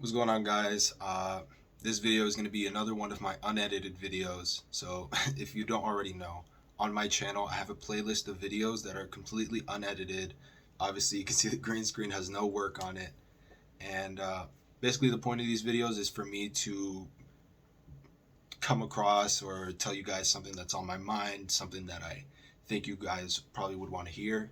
What's going on, guys? This video is going to be another one of my unedited videos. So if you don't already know, on my channel I have a playlist of videos that are completely unedited. Obviously you can see the green screen has no work on it, and basically the point of these videos is for me to come across or tell you guys something that's on my mind, something that I think you guys probably would want to hear.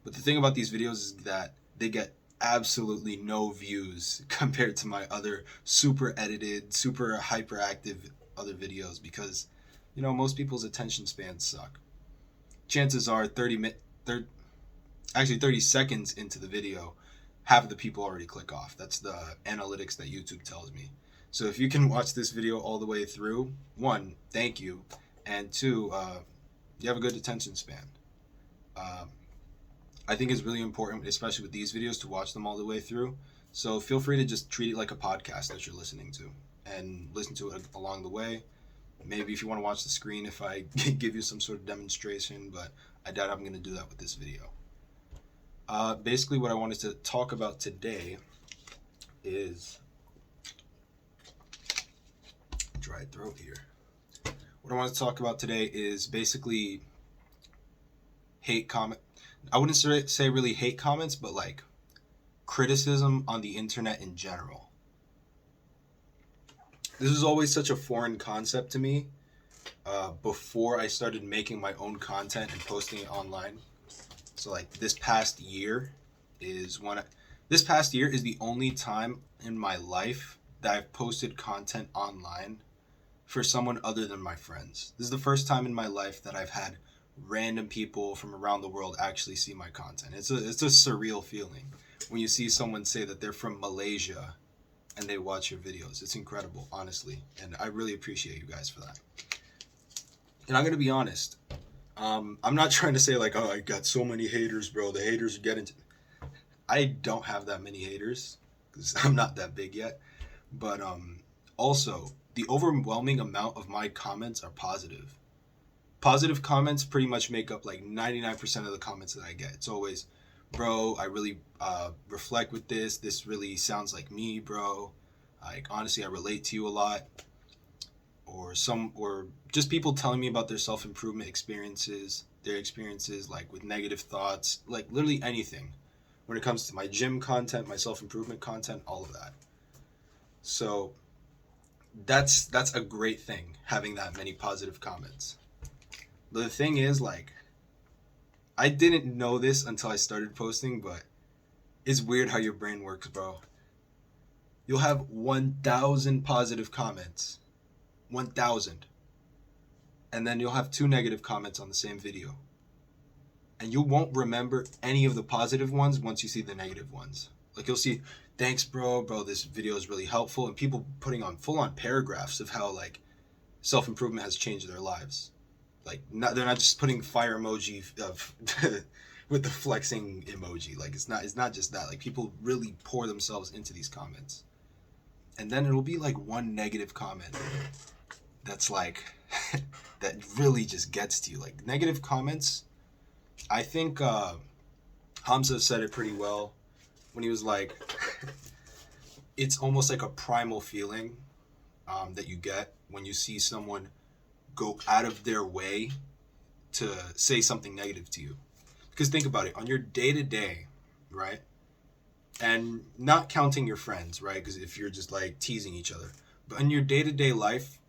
But the thing about these videos is that they get absolutely no views compared to my other super edited, super hyperactive other videos because, most people's attention spans suck. Chances are 30 seconds into the video, half of the people already click off. That's the analytics that YouTube tells me. So if you can watch this video all the way through, one, thank you, and two, you have a good attention span. I think it's really important, especially with these videos, to watch them all the way through. So feel free to just treat it like a podcast that you're listening to and listen to it along the way. Maybe if you want to watch the screen, if I give you some sort of demonstration, but I doubt I'm going to do that with this video. Basically, what I wanted to talk about today is dry throat here. What I want to talk about today is basically hate comment. I wouldn't say really hate comments, but like criticism on the internet in general. This is always such a foreign concept to me. Before I started making my own content and posting it online. So like this past year is the only time in my life that I've posted content online for someone other than my friends. This is the first time in my life that I've had random people from around the world actually see my content. It's a surreal feeling when you see someone say that they're from Malaysia and they watch your videos. It's incredible, honestly, and I really appreciate you guys for that. And I'm gonna be honest, I'm not trying to say like, oh, I got so many haters, bro. The haters are getting. I don't have that many haters because I'm not that big yet. But also the overwhelming amount of my comments are positive. Positive comments pretty much make up like 99% of the comments that I get. It's always, bro, I really reflect with this. This really sounds like me, bro. Like, honestly, I relate to you a lot. Or just people telling me about their self-improvement experiences, their experiences like with negative thoughts, like literally anything. When it comes to my gym content, my self-improvement content, all of that. So that's a great thing, having that many positive comments. The thing is, like, I didn't know this until I started posting, but it's weird how your brain works, bro. You'll have 1,000 positive comments. 1,000. And then you'll have 2 negative comments on the same video. And you won't remember any of the positive ones once you see the negative ones. Like, you'll see, thanks, bro, this video is really helpful. And people putting on full-on paragraphs of how, like, self-improvement has changed their lives. Like, they're not just putting fire emoji of with the flexing emoji. Like, it's not just that. Like, people really pour themselves into these comments. And then it'll be like one negative comment that's like that really just gets to you. Like, negative comments, I think Hamza said it pretty well when he was like, it's almost like a primal feeling that you get when you see someone go out of their way to say something negative to you. Because think about it, on your day-to-day, right? And not counting your friends, right? Because if you're just like teasing each other. But in your day-to-day life,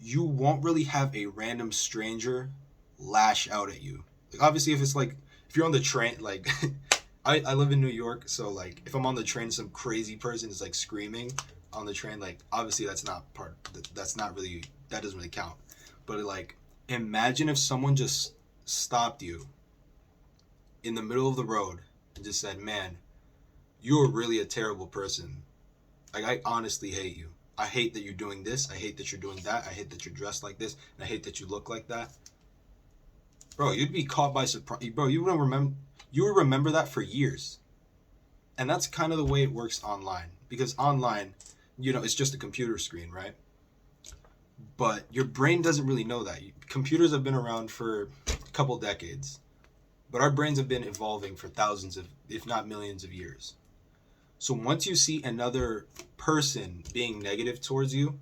you won't really have a random stranger lash out at you. Like, obviously, if you're on the train, like, I live in New York, so like if I'm on the train, some crazy person is like screaming on the train, like obviously that doesn't really count. But like, imagine if someone just stopped you in the middle of the road and just said, man, you're really a terrible person. Like, I honestly hate you. I hate that you're doing this. I hate that you're doing that. I hate that you're dressed like this. And I hate that you look like that. Bro, you'd be caught by surprise. Bro, you would remember that for years. And that's kind of the way it works online. Because online, it's just a computer screen, right? But your brain doesn't really know that. Computers have been around for a couple decades. But our brains have been evolving for thousands of, if not millions of years. So once you see another person being negative towards you,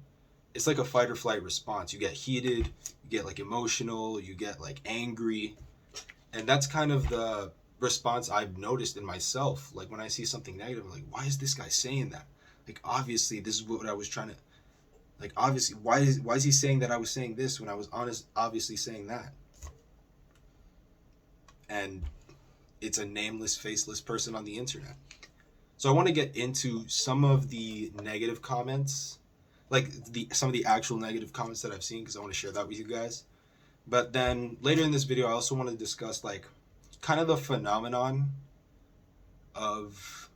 it's like a fight or flight response. You get heated, you get like emotional, you get like angry. And that's kind of the response I've noticed in myself. Like when I see something negative, I'm like, why is this guy saying that? Like obviously this is what I was trying to, like obviously why is he saying that I was saying this when I was obviously saying that? And it's a nameless, faceless person on the internet. So I want to get into some of the negative comments, like some of the actual negative comments that I've seen, because I want to share that with you guys. But then later in this video, I also want to discuss like kind of the phenomenon of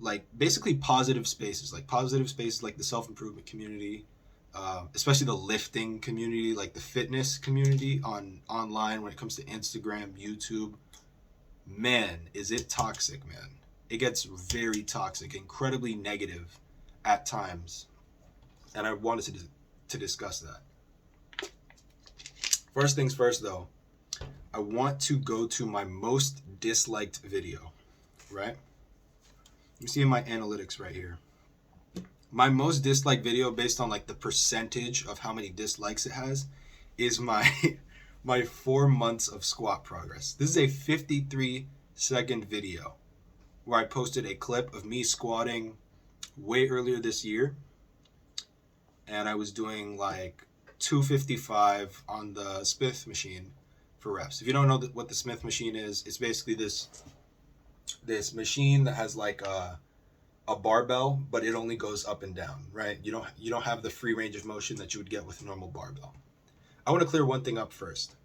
like basically positive spaces like the self-improvement community, especially the lifting community, like the fitness community online when it comes to Instagram, YouTube. Man, is it toxic, man. It gets very toxic, incredibly negative at times. And I wanted to discuss that. First things first, though, I want to go to my most disliked video, right? You see in my analytics right here. My most disliked video, based on like the percentage of how many dislikes it has, is my 4 months of squat progress. This is a 53-second video where I posted a clip of me squatting way earlier this year, and I was doing like 255 on the Smith machine for reps. If you don't know what the Smith machine is, it's basically this machine that has like a barbell, but it only goes up and down, right? You don't have the free range of motion that you would get with a normal barbell. I want to clear one thing up first.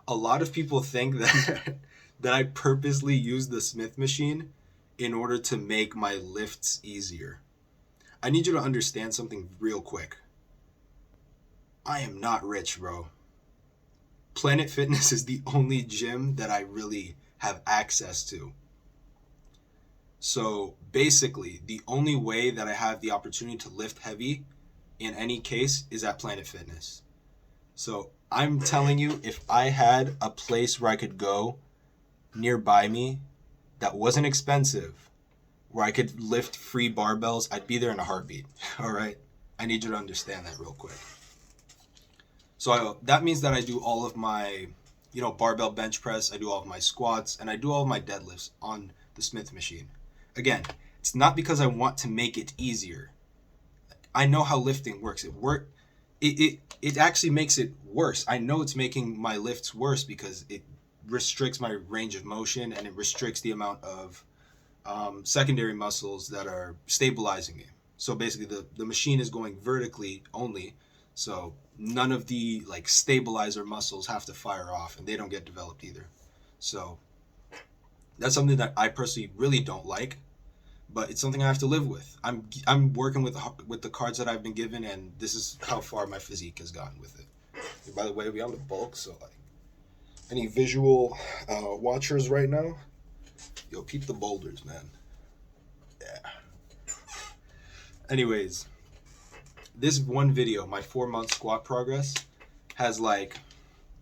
A lot of people think that that I purposely use the Smith machine in order to make my lifts easier. I need you to understand something real quick. I am not rich, bro. Planet Fitness is the only gym that I really have access to. So basically, the only way that I have the opportunity to lift heavy in any case is at Planet Fitness. So I'm telling you, if I had a place where I could go nearby me that wasn't expensive, where I could lift free barbells, I'd be there in a heartbeat. All right? I need you to understand that real quick. So that means that I do all of my, barbell bench press, I do all of my squats, and I do all of my deadlifts on the Smith machine. Again, it's not because I want to make it easier. I know how lifting works. It actually makes it worse. I know it's making my lifts worse because it restricts my range of motion and it restricts the amount of secondary muscles that are stabilizing it. So basically the machine is going vertically only, so none of the like stabilizer muscles have to fire off, and they don't get developed either. So that's something that I personally really don't like, but it's something I have to live with. I'm working with the cards that I've been given, and this is how far my physique has gotten with it. And by the way, we on the bulk, so like any visual watchers right now, yo, peep the boulders, man. Yeah. Anyways, this one video, my 4-month squat progress, has like,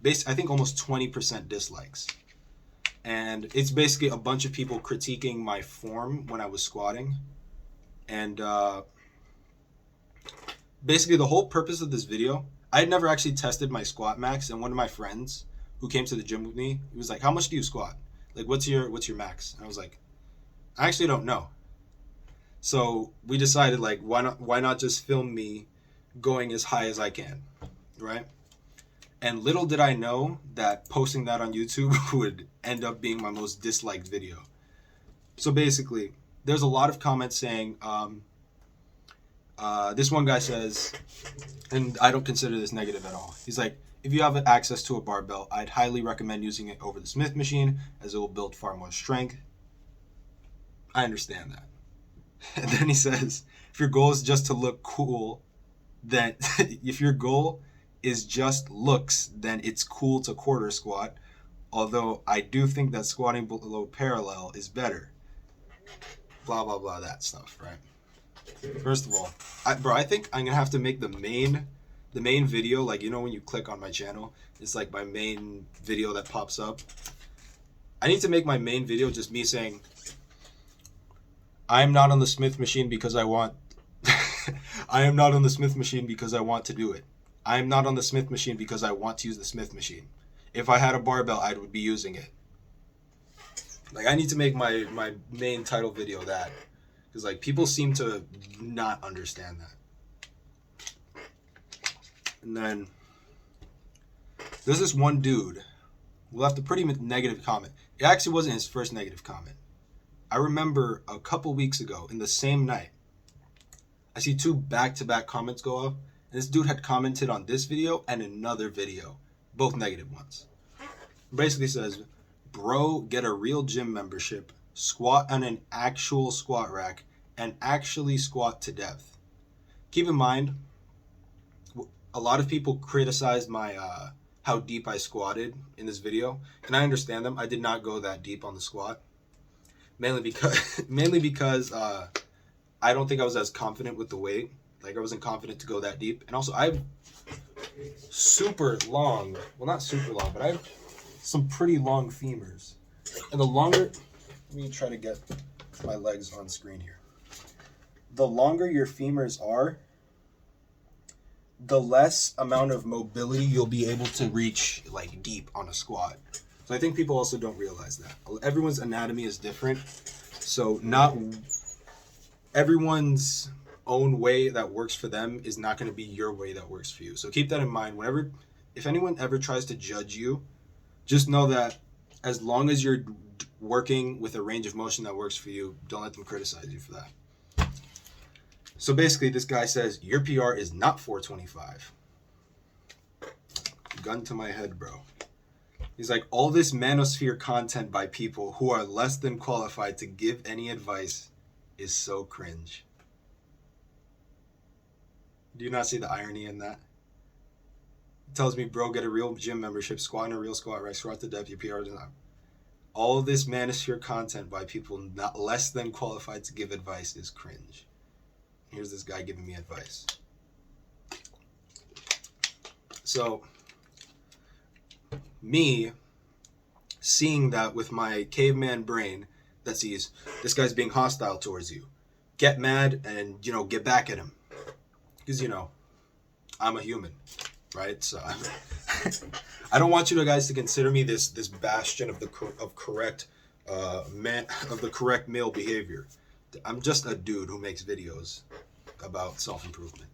I think almost 20% dislikes. And it's basically a bunch of people critiquing my form when I was squatting. And basically the whole purpose of this video, I had never actually tested my squat max, and one of my friends who came to the gym with me, he was like, how much do you squat? Like, what's your max? And I was like, I actually don't know. So we decided, like, why not just film me going as high as I can, right? And little did I know that posting that on YouTube would end up being my most disliked video. So basically, there's a lot of comments saying, this one guy says, and I don't consider this negative at all. He's like, if you have access to a barbell, I'd highly recommend using it over the Smith machine, as it will build far more strength. I understand that. And then he says, if your goal is just to look cool, then if your goal is just looks, then it's cool to quarter squat. Although I do think that squatting below parallel is better. Blah, blah, blah, that stuff, right? First of all, I think I'm going to have to make the main video, like, when you click on my channel, it's like my main video that pops up. I need to make my main video just me saying, I am not on the Smith machine because I want. I am not on the Smith machine because I want to do it. I am not on the Smith machine because I want to use the Smith machine. If I had a barbell, I would be using it. Like, I need to make my main title video that. Because, like, people seem to not understand that. And then, there's this one dude who left a pretty negative comment. It actually wasn't his first negative comment. I remember a couple weeks ago, in the same night, I see 2 back-to-back comments go up. And this dude had commented on this video and another video. Both negative ones. Basically says, bro, get a real gym membership, squat on an actual squat rack, and actually squat to depth. Keep in mind, a lot of people criticized my how deep I squatted in this video, and I understand them. I did not go that deep on the squat, mainly because I don't think I was as confident with the weight. Like, I wasn't confident to go that deep, and also I have super long, well, not super long, but I have some pretty long femurs, and the longer, let me try to get my legs on screen here. The longer your femurs are, the less amount of mobility you'll be able to reach, like, deep on a squat. So I think people also don't realize that. Everyone's anatomy is different, so not everyone's own way that works for them is not going to be your way that works for you. So keep that in mind. If anyone ever tries to judge you, just know that as long as you're working with a range of motion that works for you, don't let them criticize you for that. So basically, this guy says, your PR is not 425. Gun to my head, bro. He's like, all this manosphere content by people who are less than qualified to give any advice is so cringe. Do you not see the irony in that? It tells me, bro, get a real gym membership, squat in a real squat rack, squat to depth, your PR is not. All of this manosphere content by people not less than qualified to give advice is cringe. Here's this guy giving me advice. So, me seeing that with my caveman brain that sees this guy's being hostile towards you, get mad and, get back at him. Because, I'm a human, right? So I don't want you guys to consider me this bastion of the correct male behavior. I'm just a dude who makes videos about self-improvement.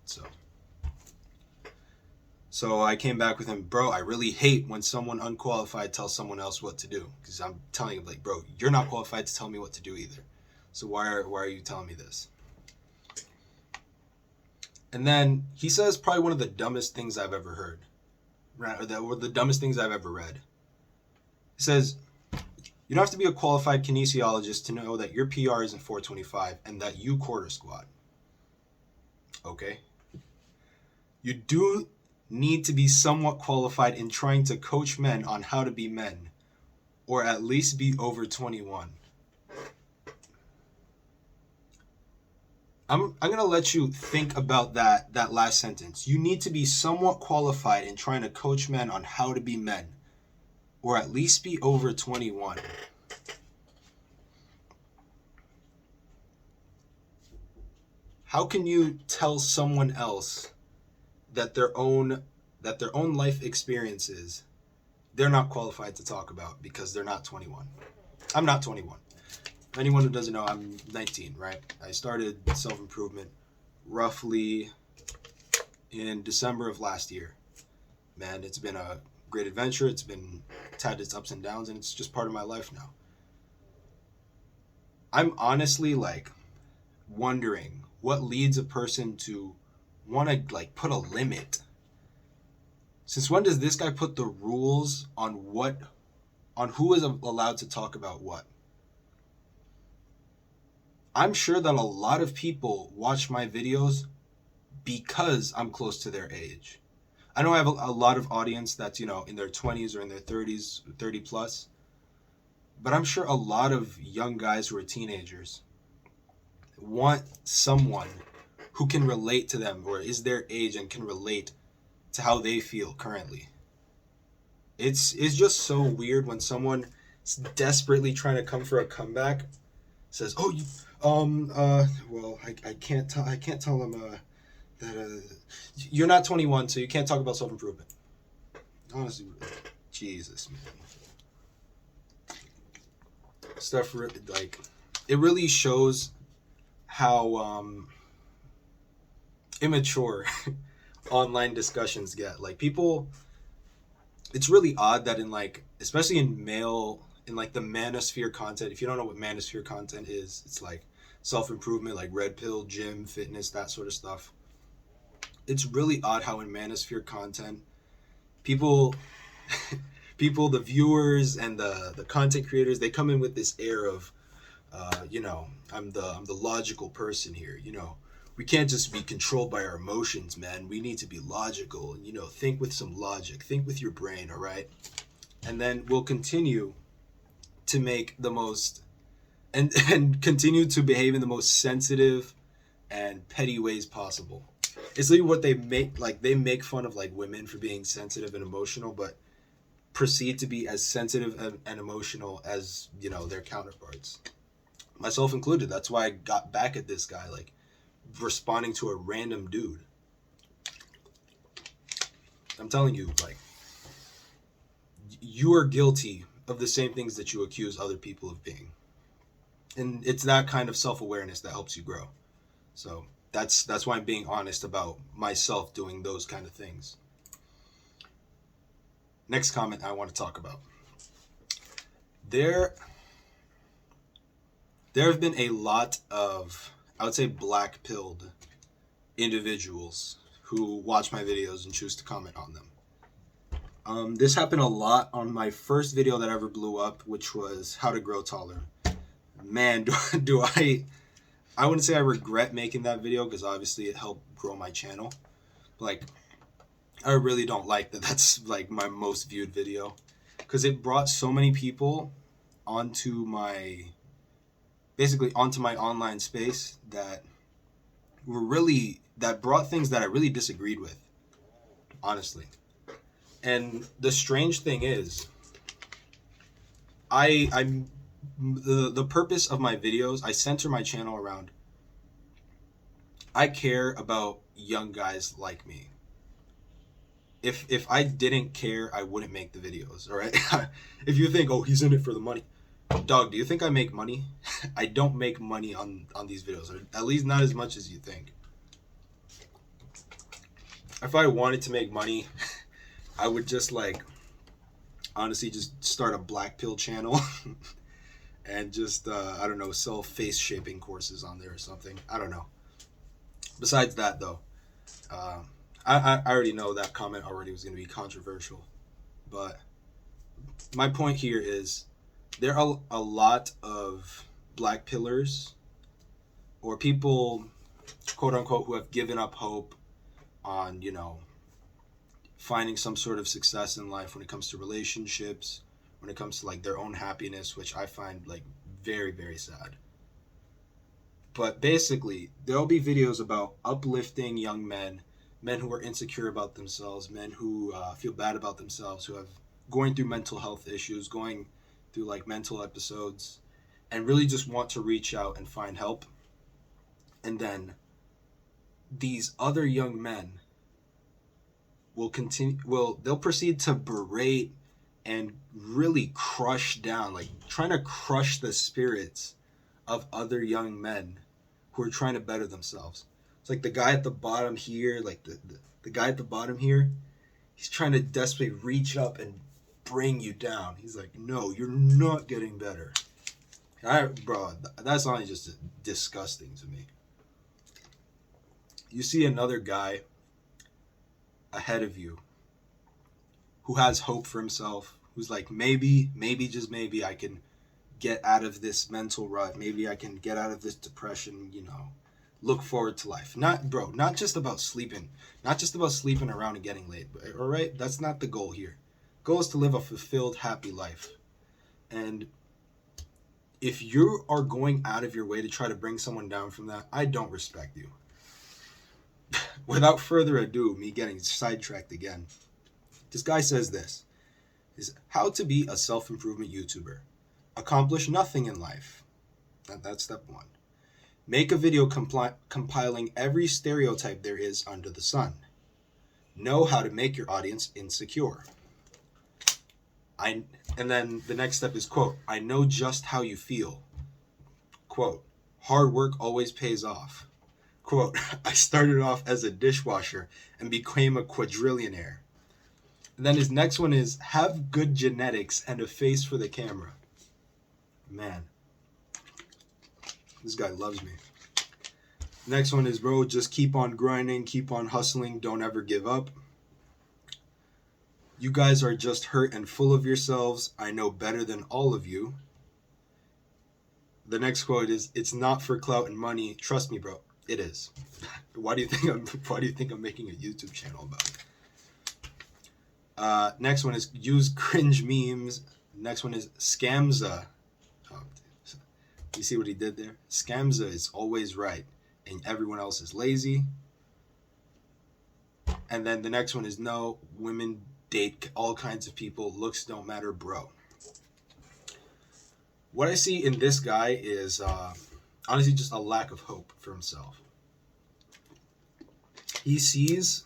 So I came back with him, bro, I really hate when someone unqualified tells someone else what to do. Because I'm telling him, like, bro, you're not qualified to tell me what to do either. So why are you telling me this? And then he says probably one of the dumbest things I've ever heard. Or the dumbest things I've ever read. He says, you don't have to be a qualified kinesiologist to know that your PR isn't 425 and that you quarter squat. Okay. You do need to be somewhat qualified in trying to coach men on how to be men, or at least be over 21. I'm going to let you think about that last sentence. You need to be somewhat qualified in trying to coach men on how to be men, or at least be over 21. How can you tell someone else that their own life experiences they're not qualified to talk about because they're not 21? I'm not 21. Anyone who doesn't know, I'm 19, right? I started self-improvement roughly in December of last year. Man, it's been a great adventure. It's had its ups and downs, and it's just part of my life now. I'm honestly, wondering what leads a person to want to, put a limit. Since when does this guy put the rules on who is allowed to talk about what? I'm sure that a lot of people watch my videos because I'm close to their age. I know I have a lot of audience that's, in their 20s or in their 30s, 30 plus. But I'm sure a lot of young guys who are teenagers want someone who can relate to them or is their age and can relate to how they feel currently. It's just so weird when someone is desperately trying to come for a comeback says, "Oh, you, well, I can't tell him that you're not 21, so you can't talk about self improvement." Honestly, Jesus, man, stuff like it really shows how immature online discussions get. Like people, it's really odd that in like, especially in like the manosphere content. If you don't know what manosphere content is, it's like self improvement, like red pill, gym, fitness, that sort of stuff. It's really odd how in manosphere content, people, the viewers and the content creators, they come in with this air of, I'm the logical person here. We can't just be controlled by our emotions, man. We need to be logical and think with some logic, think with your brain, all right? And then we'll continue to make the most and continue to behave in the most sensitive and petty ways possible. It's literally what they make, like they make fun of like women for being sensitive and emotional, but proceed to be as sensitive and emotional as their counterparts, myself included. That's why I got back at this guy, like responding to a random dude. I'm telling you, like, you are guilty of the same things that you accuse other people of being, and it's that kind of self-awareness that helps you grow. So that's why I'm being honest about myself doing those kind of things. Next comment I want to talk about. There have been a lot of, I would say, black-pilled individuals who watch my videos and choose to comment on them. This happened a lot on my first video that ever blew up, which was how to grow taller. Man, do I wouldn't say I regret making that video, because obviously it helped grow my channel. Like, I really don't like that that's like my most viewed video, because it brought so many people onto my online space that brought things that I really disagreed with, honestly. And the strange thing is, I'm the purpose of my videos, I center my channel around, I care about young guys like me. If I didn't care, I wouldn't make the videos, all right? If you think, oh, he's in it for the money. Dog, do you think I make money? I don't make money on these videos, or at least not as much as you think. If I wanted to make money, I would just honestly just start a black pill channel and just I don't know, sell face shaping courses on there or something. I don't know. Besides that though, I already know that comment already was going to be controversial, but my point here is there are a lot of black pillars or people, quote unquote, who have given up hope on finding some sort of success in life when it comes to relationships, when it comes to like their own happiness, which I find like very, very sad. But basically, there'll be videos about uplifting young men who are insecure about themselves, men who feel bad about themselves, who have going through mental health issues, going through like mental episodes, and really just want to reach out and find help. And then these other young men they'll proceed to berate and really crush down, like trying to crush the spirits of other young men who are trying to better themselves. It's like the guy at the bottom here, like the guy at the bottom here, he's trying to desperately reach up and bring you down. He's like, no, you're not getting better. Bro, that's honestly just disgusting to me. You see another guy ahead of you who has hope for himself, who's like, maybe just maybe I can get out of this mental rut, maybe I can get out of this depression, look forward to life. Not just about sleeping around and getting laid, all right? That's not the goal here. The goal is to live a fulfilled, happy life. And if you are going out of your way to try to bring someone down from that, I don't respect you. Without further ado, me getting sidetracked again, this guy says this is how to be a self-improvement YouTuber. Accomplish nothing in life. That's step one. Make a video compiling every stereotype there is under the sun. Know how to make your audience insecure. And then the next step is, quote, I know just how you feel. Quote, hard work always pays off. Quote, I started off as a dishwasher and became a quadrillionaire. And then his next one is, have good genetics and a face for the camera. Man, this guy loves me. Next one is, bro, just keep on grinding, keep on hustling, don't ever give up. You guys are just hurt and full of yourselves. I know better than all of you. The next quote is, it's not for clout and money. Trust me, bro, it is. Why do you think I'm making a YouTube channel about it? Next one is, use cringe memes. Next one is, Scamza. Oh, you see what he did there? Scamza is always right, and everyone else is lazy. And then the next one is, no, women date all kinds of people. Looks don't matter, bro. What I see in this guy is honestly just a lack of hope for himself. He sees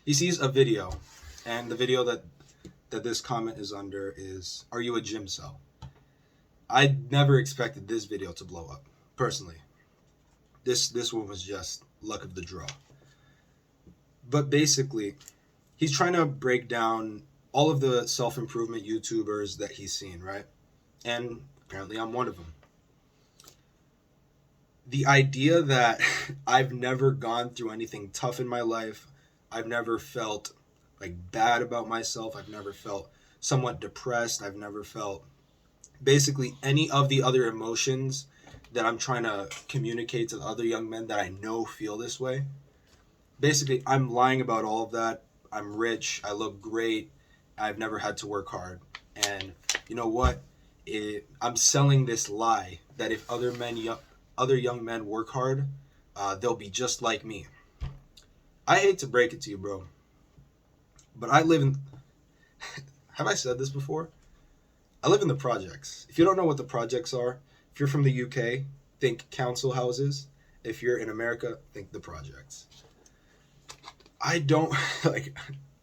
a video, and the video that this comment is under is, are you a gym cell? I never expected this video to blow up, personally. This one was just luck of the draw. But basically, he's trying to break down all of the self-improvement YouTubers that he's seen, right? And apparently I'm one of them. The idea that I've never gone through anything tough in my life, I've never felt like bad about myself, I've never felt somewhat depressed, I've never felt basically any of the other emotions that I'm trying to communicate to the other young men that I know feel this way. Basically, I'm lying about all of that. I'm rich, I look great, I've never had to work hard. And you know what? I'm selling this lie that if other young men work hard, they'll be just like me. I hate to break it to you, bro, but I live in... Have I said this before? I live in the projects. If you don't know what the projects are, if you're from the UK, think council houses. If you're in America, think the projects. I don't...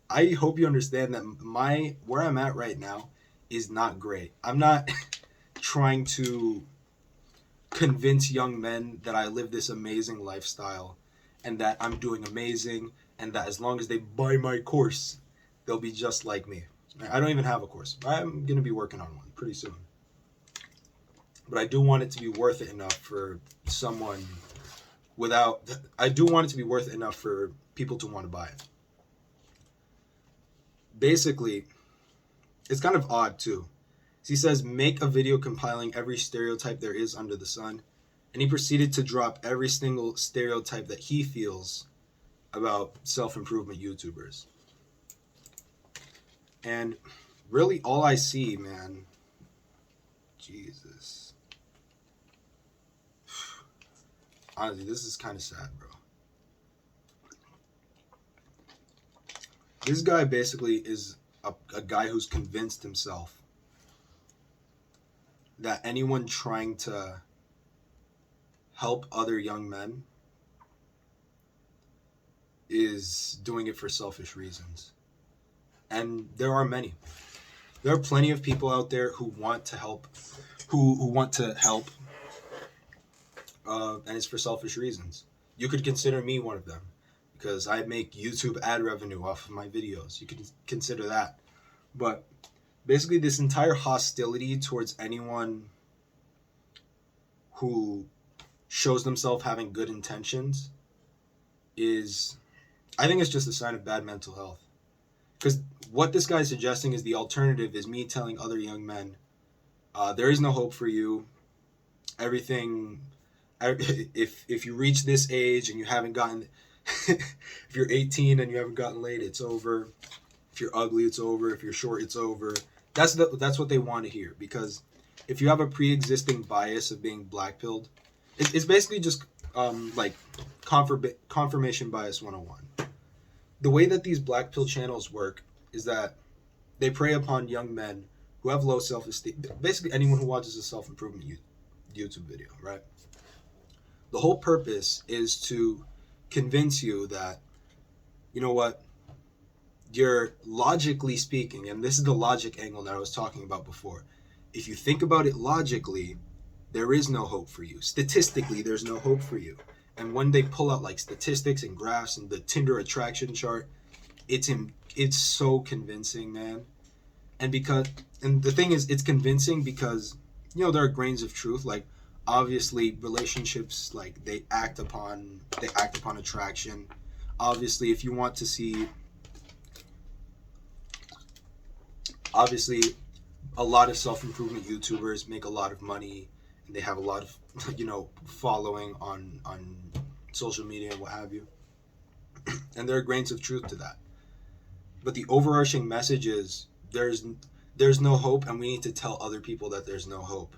I hope you understand that where I'm at right now is not great. I'm not trying to convince young men that I live this amazing lifestyle and that I'm doing amazing and that as long as they buy my course, they'll be just like me. I don't even have a course. I'm going to be working on one pretty soon. But I do want it to be worth it enough for someone I do want it to be worth it enough for people to want to buy it. Basically, it's kind of odd too. He says, make a video compiling every stereotype there is under the sun. And he proceeded to drop every single stereotype that he feels about self-improvement YouTubers. And really all I see, man, Jesus. Honestly, this is kind of sad, bro. This guy basically is a guy who's convinced himself that anyone trying to help other young men is doing it for selfish reasons. And there are many. There are plenty of people out there who want to help, who want to help, and it's for selfish reasons. You could consider me one of them, because I make YouTube ad revenue off of my videos. You could consider that. But basically this entire hostility towards anyone who shows themselves having good intentions is, I think it's just a sign of bad mental health. Because what this guy's suggesting is the alternative is me telling other young men, there is no hope for you. Everything, if you reach this age and you haven't gotten, if you're 18 and you haven't gotten laid, it's over. If you're ugly, it's over. If you're short, it's over. That's what they want to hear. Because if you have a pre-existing bias of being black-pilled, it's basically just like confirmation bias 101. The way that these black pill channels work is that they prey upon young men who have low self-esteem. Basically, anyone who watches a self-improvement YouTube video, right? The whole purpose is to convince you that, you know what, you're logically speaking, and this is the logic angle that I was talking about before. If you think about it logically, there is no hope for you. Statistically, there's no hope for you. And when they pull out like statistics and graphs and the Tinder attraction chart, it's so convincing, man. And the thing is, it's convincing because, you know, there are grains of truth. Like, obviously relationships, like, they act upon attraction. Obviously, if you want to see, obviously a lot of self-improvement YouTubers make a lot of money, and they have a lot of, you know, following on social media and what have you. And there are grains of truth to that. But the overarching message is there's no hope, and we need to tell other people that there's no hope.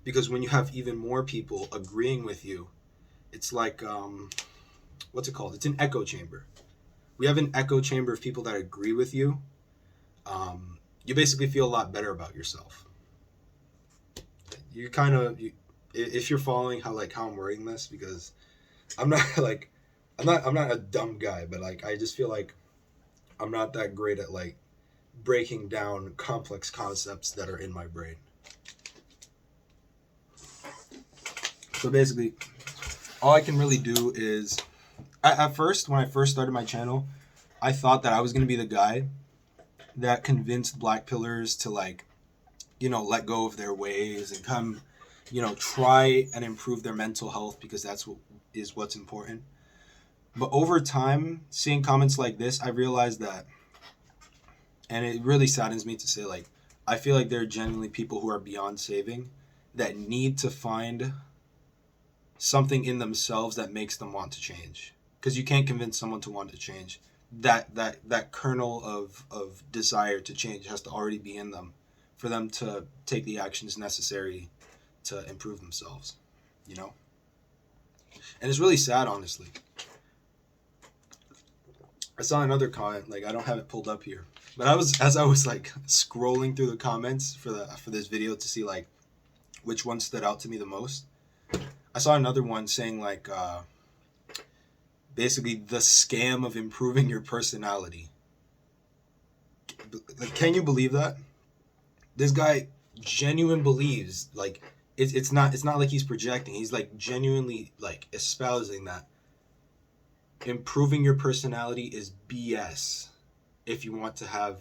Because when you have even more people agreeing with you, it's like, what's it called? It's an echo chamber. We have an echo chamber of people that agree with you. You basically feel a lot better about yourself. You kind of, if you're following how I'm wording this, because I'm not a dumb guy, but like, I just feel like I'm not that great at like breaking down complex concepts that are in my brain. So basically, all I can really do is, at first, when I first started my channel, I thought that I was going to be the guy that convinced black pillars to, like, you know, let go of their ways and come, you know, try and improve their mental health, because that's what's important. But over time, seeing comments like this, I realized that, and it really saddens me to say, like, I feel like there are genuinely people who are beyond saving that need to find something in themselves that makes them want to change. Because you can't convince someone to want to change. That kernel of desire to change has to already be in them for them to take the actions necessary to improve themselves, you know? And it's really sad, honestly. I saw another comment, like, I don't have it pulled up here, but as I was like scrolling through the comments for this video to see like which one stood out to me the most, I saw another one saying like, basically the scam of improving your personality. Like, can you believe that? This guy genuinely believes, like, it's not like he's projecting. He's like genuinely like espousing that improving your personality is BS if you want to have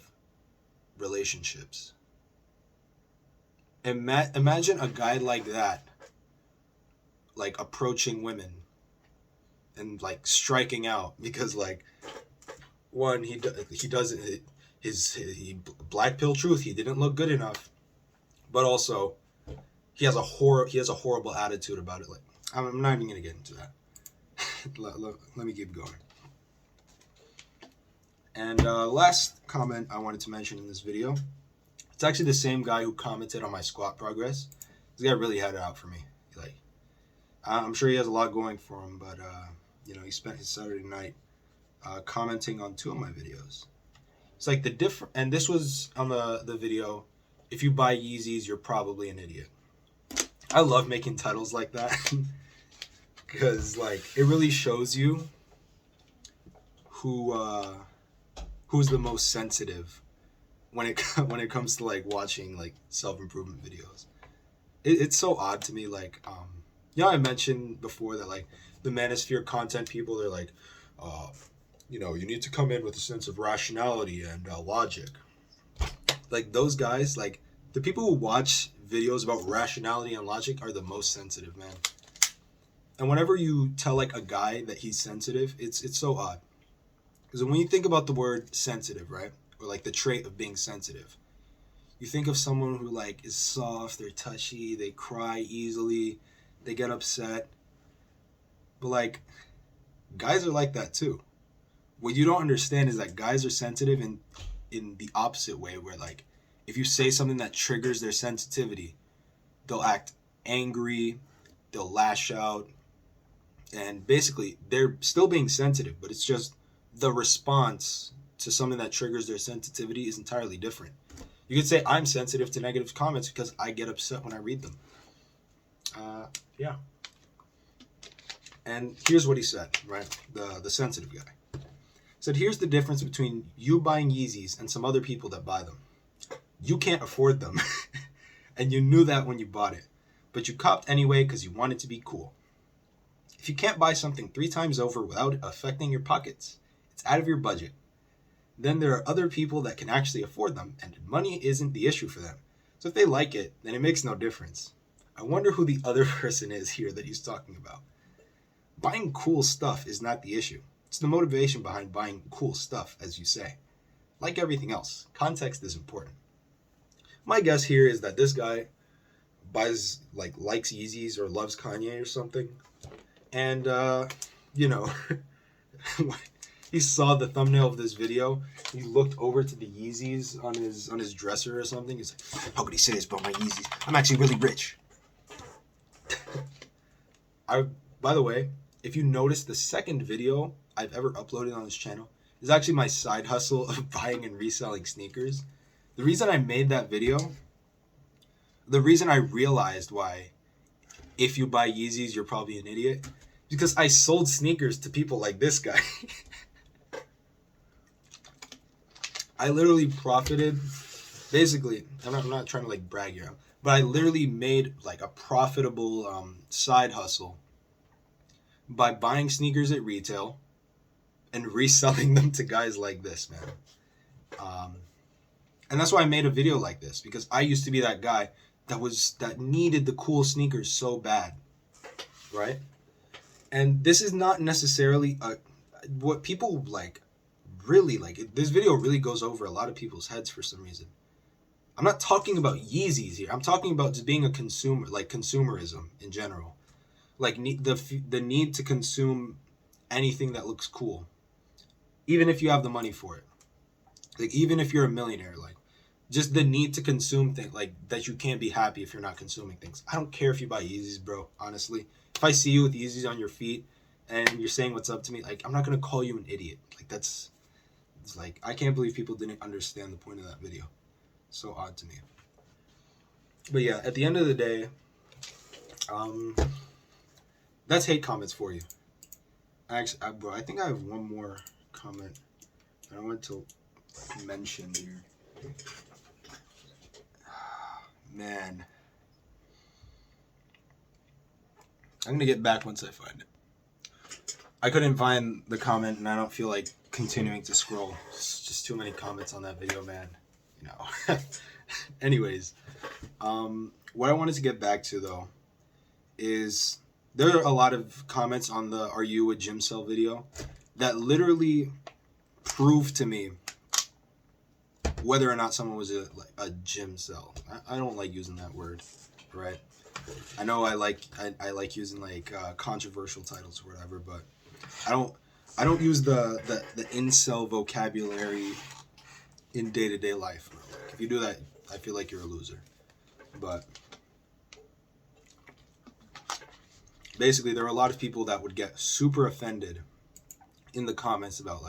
relationships. Imagine a guy like that, like, approaching women and like striking out because, like, one, he doesn't, he black pill truth, he didn't look good enough, but also he has a horrible attitude about it. Like, I'm not even gonna get into that. let me keep going. And last comment I wanted to mention in this video, it's actually the same guy who commented on my squat progress. This guy really had it out for me. Like, I'm sure he has a lot going for him, but you know, he spent his Saturday night commenting on 2 of my videos. It's like and this was on the video, if you buy Yeezys, you're probably an idiot. I love making titles like that because, like, it really shows you who's the most sensitive when it comes to like watching like self-improvement videos. It's so odd to me. Like, you know, I mentioned before that like the manosphere content people, they're like, you know, you need to come in with a sense of rationality and logic. Like, those guys, like, the people who watch videos about rationality and logic are the most sensitive, man. And whenever you tell like a guy that he's sensitive, it's so odd. Because when you think about the word sensitive, right? Or like the trait of being sensitive, you think of someone who like is soft, they're touchy, they cry easily, they get upset. But like, guys are like that too. What you don't understand is that guys are sensitive in the opposite way, where like if you say something that triggers their sensitivity, they'll act angry, they'll lash out, and basically they're still being sensitive, but it's just the response to something that triggers their sensitivity is entirely different. You could say I'm sensitive to negative comments because I get upset when I read them. Yeah. And here's what he said, right? The sensitive guy. He said, here's the difference between you buying Yeezys and some other people that buy them. You can't afford them. And you knew that when you bought it. But you copped anyway because you wanted to be cool. If you can't buy something 3 times over without affecting your pockets, it's out of your budget. Then there are other people that can actually afford them, and money isn't the issue for them. So if they like it, then it makes no difference. I wonder who the other person is here that he's talking about. Buying cool stuff is not the issue. It's the motivation behind buying cool stuff, as you say. Like everything else, context is important. My guess here is that this guy buys, likes Yeezys or loves Kanye or something. And, he saw the thumbnail of this video. He looked over to the Yeezys on his dresser or something. He's like, how could he say this about my Yeezys? I'm actually really rich. By the way, if you notice, the second video I've ever uploaded on this channel is actually my side hustle of buying and reselling sneakers. The reason I made that video, the reason I realized why if you buy Yeezys, you're probably an idiot, because I sold sneakers to people like this guy. I literally profited, basically, I'm not trying to brag here, but I literally made a profitable side hustle by buying sneakers at retail and reselling them to guys like this, man. And that's why I made a video like this, because I used to be that guy that needed the cool sneakers so bad, right? And this is not necessarily what people really like. This video really goes over a lot of people's heads for some reason. I'm not talking about Yeezys here. I'm talking about just being a consumer, consumerism in general. The need to consume anything that looks cool, even if you have the money for it. Even if you're a millionaire, just the need to consume things, that you can't be happy if you're not consuming things. I don't care if you buy Yeezys, bro, honestly. If I see you with Yeezys on your feet and you're saying what's up to me, I'm not going to call you an idiot. I can't believe people didn't understand the point of that video. So odd to me. But yeah, at the end of the day, that's hate comments for you. Actually, bro, I think I have one more comment I want to mention here. Man. I'm going to get back once I find it. I couldn't find the comment, and I don't feel like continuing to scroll. It's just too many comments on that video, man. Anyways, what I wanted to get back to, though, is there are a lot of comments on the Are You a Gym Cell video that literally prove to me whether or not someone was a gym cell. I don't like using that word, right? I know I like using controversial titles or whatever, but I don't use the incel vocabulary in day-to-day life. If you do that, I feel like you're a loser. But basically, there are a lot of people that would get super offended in the comments about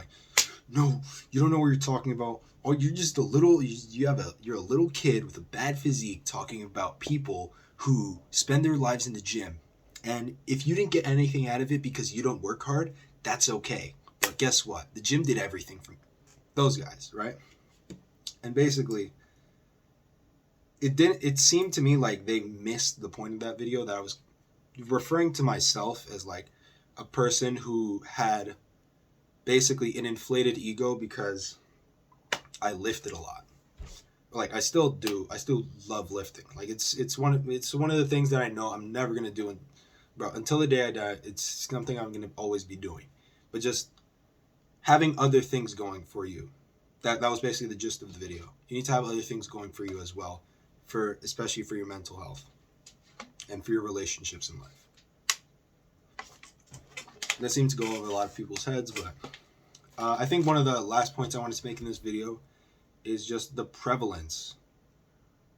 no, you don't know what you're talking about. Oh, you're just you're a little kid with a bad physique talking about people who spend their lives in the gym. And if you didn't get anything out of it because you don't work hard, that's okay. But guess what? The gym did everything for those guys, right? And basically, it seemed to me like they missed the point of that video, that I was referring to myself as a person who had basically an inflated ego because I lifted a lot. I still do. I still love lifting. It's one of the things that I know I'm never gonna do, bro. Until the day I die, it's something I'm gonna always be doing. But just having other things going for you, that was basically the gist of the video. You need to have other things going for you as well, especially for your mental health and for your relationships in life. That seemed to go over a lot of people's heads, but I think one of the last points I wanted to make in this video is just the prevalence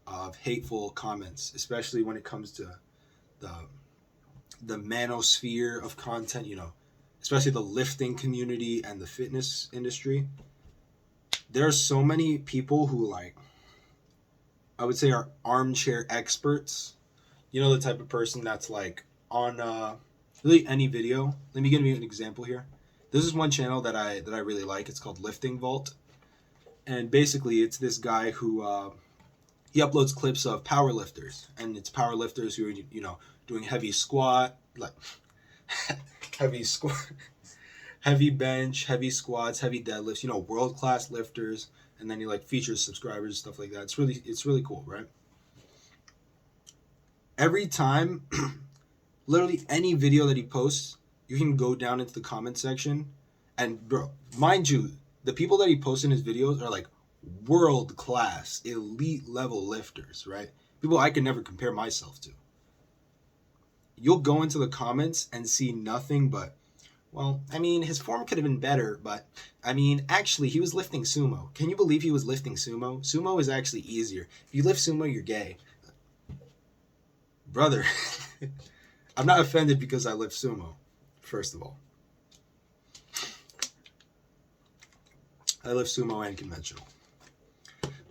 of hateful comments, especially when it comes to the manosphere of content, especially the lifting community and the fitness industry. There are so many people who I would say are armchair experts You know, the type of person that's like on really any video. Let me give you an example here. This is one channel that I really like. It's called Lifting Vault, and basically it's this guy who he uploads clips of power lifters, and it's power lifters who are, you know, doing heavy squat, like heavy squat, heavy bench, heavy squats, heavy deadlifts. You know, world class lifters, and then he like features subscribers, stuff like that. It's really cool, right? Every time, literally any video that he posts, you can go down into the comment section, and bro, mind you, the people that he posts in his videos are like world class, elite level lifters, right? People I can never compare myself to. You'll go into the comments and see nothing but, well, I mean, his form could have been better, but I mean, actually, he was lifting sumo. Can you believe he was lifting sumo? Sumo is actually easier. If you lift sumo, you're gay. Brother, I'm not offended because I lift sumo, first of all. I lift sumo and conventional.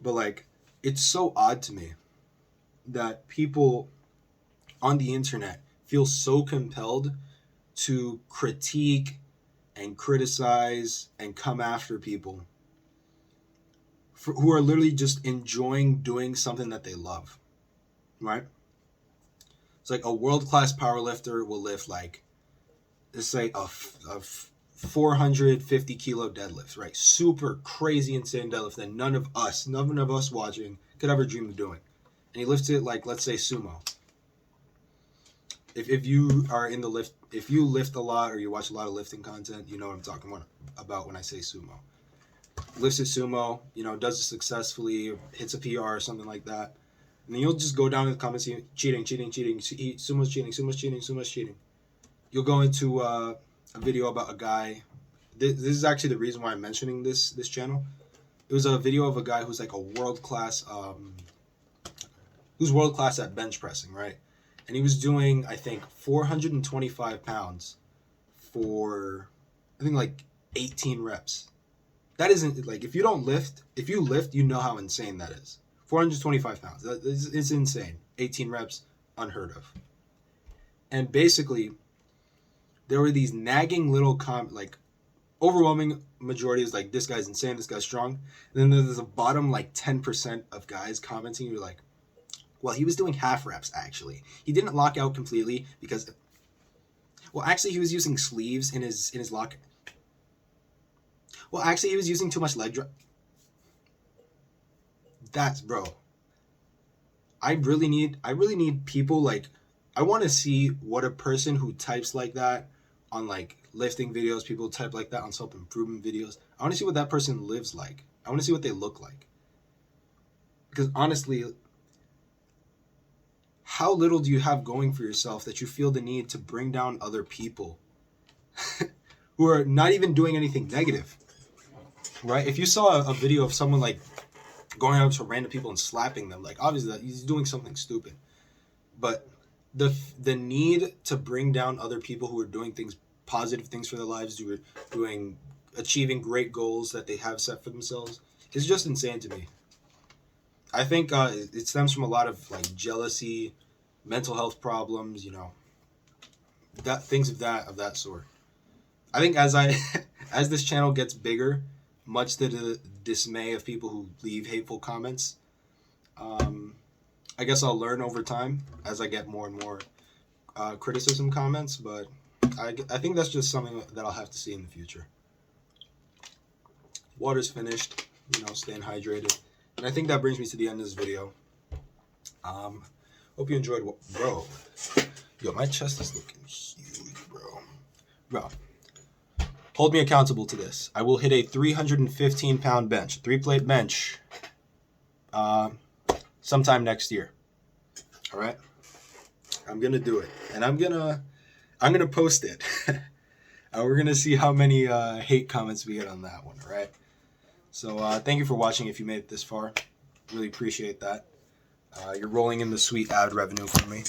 But, like, it's so odd to me that people on the internet feel so compelled to critique and criticize and come after people who are literally just enjoying doing something that they love, right? It's like a world-class powerlifter will lift like, let's say a 450 kilo deadlift, right? Super crazy, insane deadlift that none of us watching could ever dream of doing. And he lifts it like, let's say, sumo. If you are in the lift, if you lift a lot or you watch a lot of lifting content, you know what I'm talking about when I say sumo. Lifts it sumo, you know, does it successfully, hits a PR or something like that. And then you'll just go down in the comments, cheating. Sumo's cheating. You'll go into a video about a guy. This is actually the reason why I'm mentioning this channel. It was a video of a guy who's like a world class, who's world class at bench pressing, right? And he was doing, I think, 425 pounds for, I think, like 18 reps. That isn't, like, if you lift, you know how insane that is. 425 pounds. It's insane. 18 reps, unheard of. And basically, there were these nagging little like, overwhelming majority is like, this guy's insane, this guy's strong. And then there's a bottom, like, 10% of guys commenting, you're like, well, he was doing half reps, actually. He didn't lock out completely because, well, actually, he was using sleeves in his lock. Well, actually, he was using too much leg drop. That's, bro. I really need people, like, I want to see what a person who types like that on, like, lifting videos, people type like that on self-improvement videos. I want to see what that person lives like. I want to see what they look like. Because honestly, how little do you have going for yourself that you feel the need to bring down other people who are not even doing anything negative, right? If you saw a video of someone, like, going up to random people and slapping them, like, obviously that he's doing something stupid. But the need to bring down other people who are doing things, positive things for their lives, who are achieving great goals that they have set for themselves, is just insane to me. I think it stems from a lot of, like, jealousy, mental health problems, you know, things of that sort. I think as this channel gets bigger, much to the dismay of people who leave hateful comments, I guess I'll learn over time as I get more and more criticism comments, but I think that's just something that I'll have to see in the future. Water's finished, you know, staying hydrated. And I think that brings me to the end of this video. Hope you enjoyed. Bro, yo, my chest is looking huge, bro. Hold me accountable to this. I will hit a 315-pound bench, 3-plate bench, sometime next year. All right, I'm gonna do it, and I'm gonna post it. And we're gonna see how many hate comments we get on that one. All right. So thank you for watching. If you made it this far, really appreciate that. You're rolling in the sweet ad revenue for me,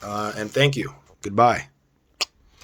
and thank you. Goodbye.